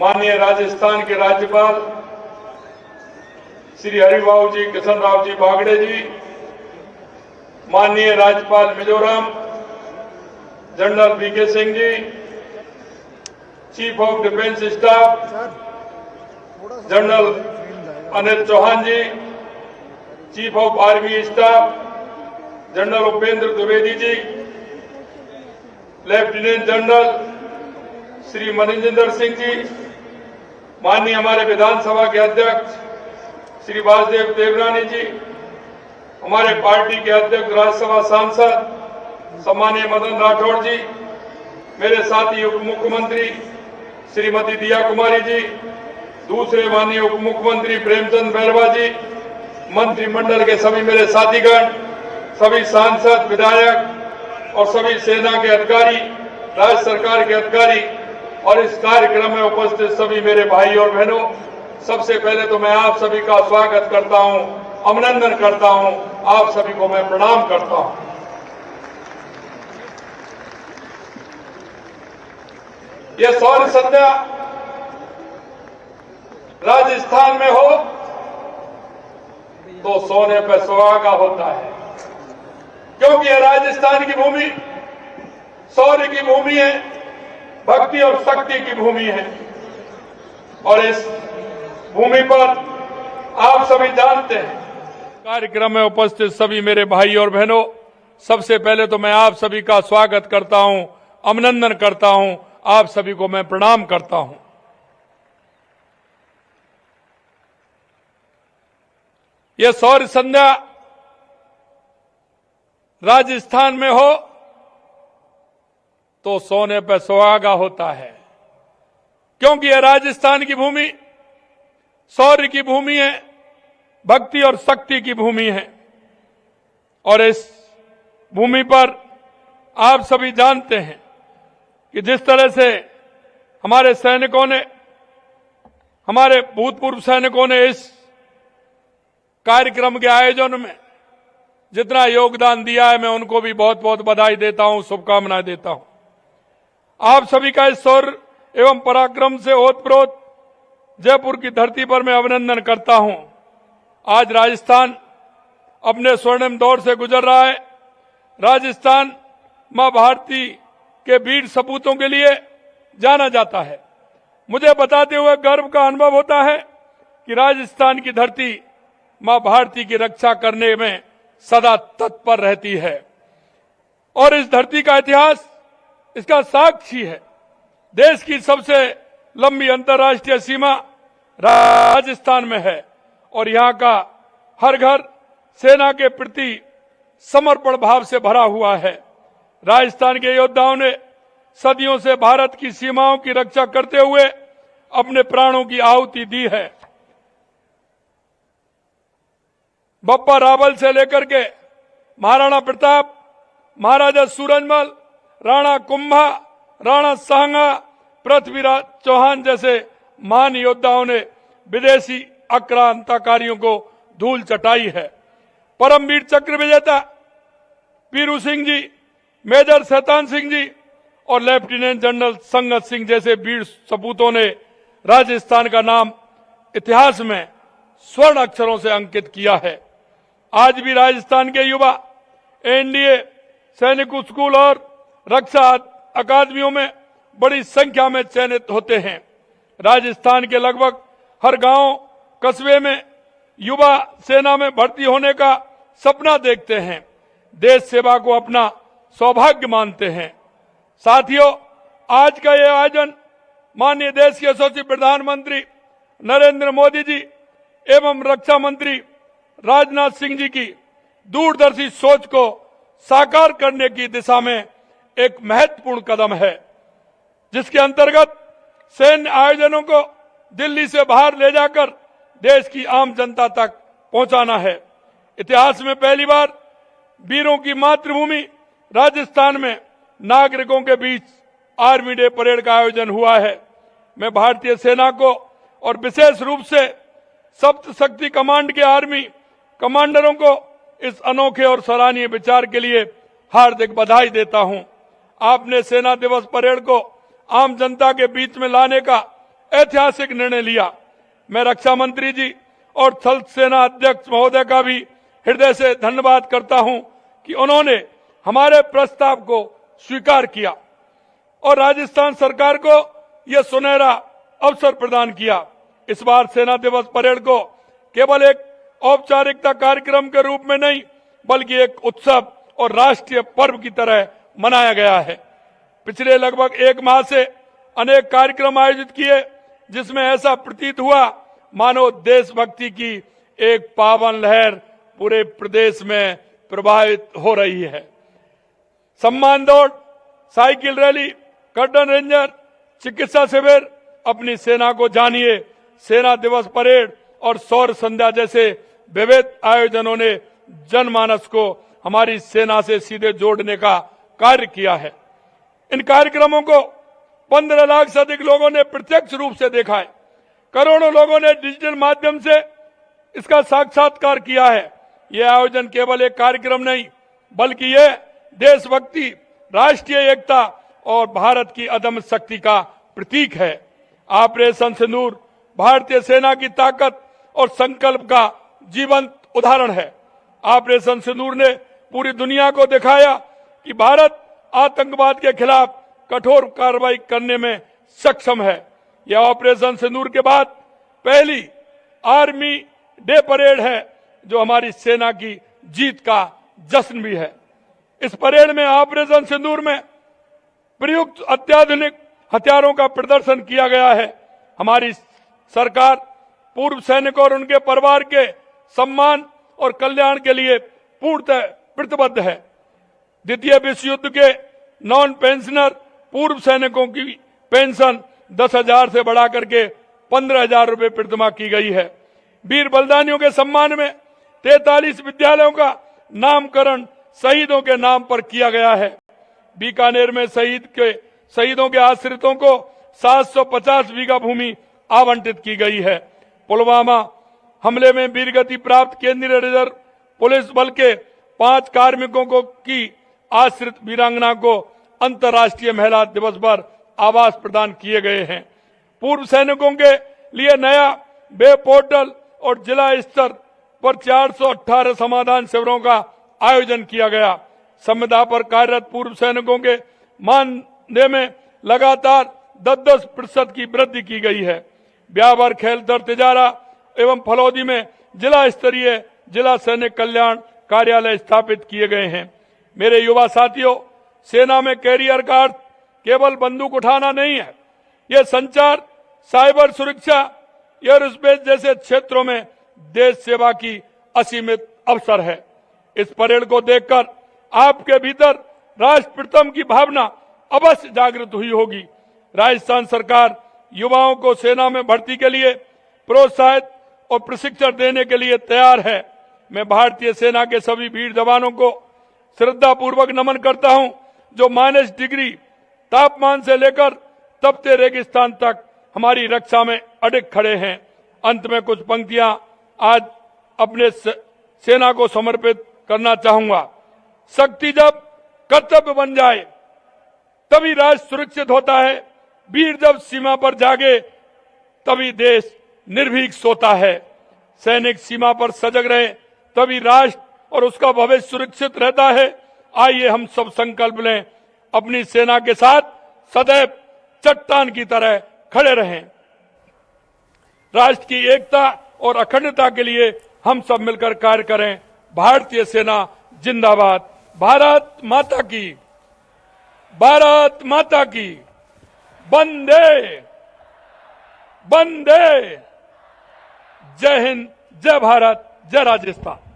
माननीय राजस्थान के राज्यपाल श्री हरिभाऊ जी किशन राव जी बागड़े जी, माननीय राज्यपाल Mizoram general VK Singh ji, chief of defence staff general Anil Chauhan ji, chief of army staff general Upendra Dwivedi ji, lieutenant general Shri Manjinder Singh ji, माननीय हमारे विधानसभा के अध्यक्ष श्री वासुदेव देवनानी जी, हमारे पार्टी के अध्यक्ष राज्यसभा सांसद सम्मानीय मदन राठौड़ जी, मेरे साथी उप मुख्यमंत्री श्रीमती दिया कुमारी जी, दूसरे माननीय उप मुख्यमंत्री प्रेमचंद बैरवा जी, मंत्रिमंडल के सभी मेरे साथीगण, सभी सांसद विधायक और सभी सेना के अधिकारी, राज्य सरकार के अधिकारी और इस कार्यक्रम में उपस्थित सभी मेरे भाई और बहनों, सबसे पहले तो मैं आप सभी का स्वागत करता हूं, अभिनंदन करता हूं, आप सभी को मैं प्रणाम करता हूं। यह शौर्य संध्या राजस्थान में हो तो सोने पर सुहागा होता है, क्योंकि यह राजस्थान की भूमि शौर्य की भूमि है, भक्ति और शक्ति की भूमि है। और इस भूमि पर आप सभी जानते हैं, कार्यक्रम में उपस्थित सभी मेरे भाई और बहनों, सबसे पहले तो मैं आप सभी का स्वागत करता हूं, अभिनंदन करता हूं, आप सभी को मैं प्रणाम करता हूं। यह शौर्य संध्या राजस्थान में हो तो सोने पर सुहागा होता है, क्योंकि यह राजस्थान की भूमि शौर्य की भूमि है, भक्ति और शक्ति की भूमि है। और इस भूमि पर आप सभी जानते हैं कि जिस तरह से हमारे सैनिकों ने, हमारे भूतपूर्व सैनिकों ने इस कार्यक्रम के आयोजन में जितना योगदान दिया है, मैं उनको भी बहुत बहुत बधाई देता हूं, शुभकामनाएं देता हूं। आप सभी का इस शौर्य एवं पराक्रम से ओतप्रोत जयपुर की धरती पर मैं अभिनंदन करता हूं। आज राजस्थान अपने स्वर्णिम दौर से गुजर रहा है। राजस्थान मां भारती के वीर सपूतों के लिए जाना जाता है। मुझे बताते हुए गर्व का अनुभव होता है कि राजस्थान की धरती मां भारती की रक्षा करने में सदा तत्पर रहती है और इस धरती का इतिहास इसका साक्षी है। देश की सबसे लंबी अंतर्राष्ट्रीय सीमा राजस्थान में है और यहां का हर घर सेना के प्रति समर्पण भाव से भरा हुआ है। राजस्थान के योद्धाओं ने सदियों से भारत की सीमाओं की रक्षा करते हुए अपने प्राणों की आहुति दी है। बप्पा रावल से लेकर के महाराणा प्रताप, महाराजा सूरजमल, राणा कुंभा, राणा सांगा, पृथ्वीराज चौहान जैसे महान योद्धाओं ने विदेशी आक्रांताकारियों को धूल चटाई है। परमवीर चक्र विजेता पीरू सिंह जी, मेजर शैतान सिंह जी और लेफ्टिनेंट जनरल संगत सिंह जैसे वीर सपूतों ने राजस्थान का नाम इतिहास में स्वर्ण अक्षरों से अंकित किया है। आज भी राजस्थान के युवा एनडीए, सैनिक स्कूल और रक्षा अकादमियों में बड़ी संख्या में चयनित होते हैं। राजस्थान के लगभग हर गांव, कस्बे में युवा सेना में भर्ती होने का सपना देखते हैं, देश सेवा को अपना सौभाग्य मानते हैं। साथियों, आज का यह आयोजन माननीय देश के यशस्वी प्रधानमंत्री नरेंद्र मोदी जी एवं रक्षा मंत्री राजनाथ सिंह जी की दूरदर्शी सोच को साकार करने की दिशा में एक महत्वपूर्ण कदम है, जिसके अंतर्गत सैन्य आयोजनों को दिल्ली से बाहर ले जाकर देश की आम जनता तक पहुंचाना है। इतिहास में पहली बार वीरों की मातृभूमि राजस्थान में नागरिकों के बीच आर्मी डे परेड का आयोजन हुआ है। मैं भारतीय सेना को और विशेष रूप से सप्त शक्ति कमांड के आर्मी कमांडरों को इस अनोखे और सराहनीय विचार के लिए हार्दिक बधाई देता हूं। आपने सेना दिवस परेड को आम जनता के बीच में लाने का ऐतिहासिक निर्णय लिया। मैं रक्षा मंत्री जी और थल सेना अध्यक्ष महोदय का भी हृदय से धन्यवाद करता हूं कि उन्होंने हमारे प्रस्ताव को स्वीकार किया और राजस्थान सरकार को यह सुनहरा अवसर प्रदान किया। इस बार सेना दिवस परेड को केवल एक औपचारिकता कार्यक्रम के रूप में नहीं, बल्कि एक उत्सव और राष्ट्रीय पर्व की तरह मनाया गया है। पिछले लगभग 1 माह से अनेक कार्यक्रम आयोजित किए, जिसमें ऐसा प्रतीत हुआ मानो देशभक्ति की एक पावन लहर पूरे प्रदेश में प्रवाहित हो रही है। सम्मान दौड़, साइकिल रैली, कर्टन रेंजर, चिकित्सा शिविर, अपनी सेना को जानिए, सेना दिवस परेड और सौर संध्या जैसे विविध आयोजनों ने जनमानस को हमारी सेना से सीधे जोड़ने का कार्य किया है। इन कार्यक्रमों को 15 लाख से अधिक लोगों ने प्रत्यक्ष रूप से देखा है। करोड़ों लोगों ने डिजिटल माध्यम से इसका साक्षात्कार किया है। यह आयोजन केवल एक कार्यक्रम नहीं, बल्कि यह देशभक्ति, राष्ट्रीय एकता और भारत की अदम्य शक्ति का प्रतीक है। ऑपरेशन सिंदूर भारतीय सेना की ताकत और संकल्प का जीवंत उदाहरण है। ऑपरेशन सिंदूर ने पूरी दुनिया को दिखाया कि भारत आतंकवाद के खिलाफ कठोर कार्रवाई करने में सक्षम है। यह ऑपरेशन सिंदूर के बाद पहली आर्मी डे परेड है जो हमारी सेना की जीत का जश्न भी है। इस परेड में ऑपरेशन सिंदूर में प्रयुक्त अत्याधुनिक हथियारों का प्रदर्शन किया गया है। हमारी सरकार पूर्व सैनिकों और उनके परिवार के सम्मान और कल्याण के लिए पूर्णतः प्रतिबद्ध है। द्वितीय विश्व युद्ध के नॉन पेंशनर पूर्व सैनिकों की पेंशन 10,000 से बढ़ा करके 15,000 रुपए प्रतिमाह की गई है। वीर बलिदानियों के सम्मान में 43 विद्यालयों का नामकरण शहीदों के नाम पर किया गया है। बीकानेर में शहीदों के आश्रितों को 750 बीघा भूमि आवंटित की गई है। पुलवामा हमले में वीरगति प्राप्त केंद्रीय रिजर्व पुलिस बल के 5 कार्मिकों को की आश्रित वीरांगना को अंतर्राष्ट्रीय महिला दिवस पर आवास प्रदान किए गए हैं। पूर्व सैनिकों के लिए नया वेब पोर्टल और जिला स्तर पर 418 समाधान शिविरों का आयोजन किया गया। संविदा पर कार्यरत पूर्व सैनिकों के मानदेय में लगातार 10% की वृद्धि की गई है। ब्यावर, खेलदर, तिजारा एवं फलौदी में जिला स्तरीय जिला सैनिक कल्याण कार्यालय स्थापित किए गए हैं। मेरे युवा साथियों, सेना में कैरियर का अर्थ केवल बंदूक उठाना नहीं है। यह संचार, साइबर सुरक्षा, एयरोस्पेस जैसे क्षेत्रों में देश सेवा की असीमित अवसर है। इस परेड को देखकर आपके भीतर राष्ट्र प्रथम की भावना अवश्य जागृत हुई होगी। राजस्थान सरकार युवाओं को सेना में भर्ती के लिए प्रोत्साहित और प्रशिक्षण देने के लिए तैयार है। मैं भारतीय सेना के सभी वीर जवानों को श्रद्धापूर्वक नमन करता हूं, जो -डिग्री तापमान से लेकर तपते रेगिस्तान तक हमारी रक्षा में अडिग खड़े हैं। अंत में कुछ पंक्तियां आज अपने सेना को समर्पित करना चाहूंगा। शक्ति जब कर्तव्य बन जाए तभी राष्ट्र सुरक्षित होता है। वीर जब सीमा पर जागे तभी देश निर्भीक सोता है। सैनिक सीमा पर सजग रहे तभी राष्ट्र और उसका भविष्य सुरक्षित रहता है। आइए हम सब संकल्प लें, अपनी सेना के साथ सदैव चट्टान की तरह खड़े रहें। राष्ट्र की एकता और अखंडता के लिए हम सब मिलकर कार्य करें। भारतीय सेना जिंदाबाद। भारत माता की, भारत माता की। वंदे वंदे। जय हिंद, जय भारत, जय राजस्थान।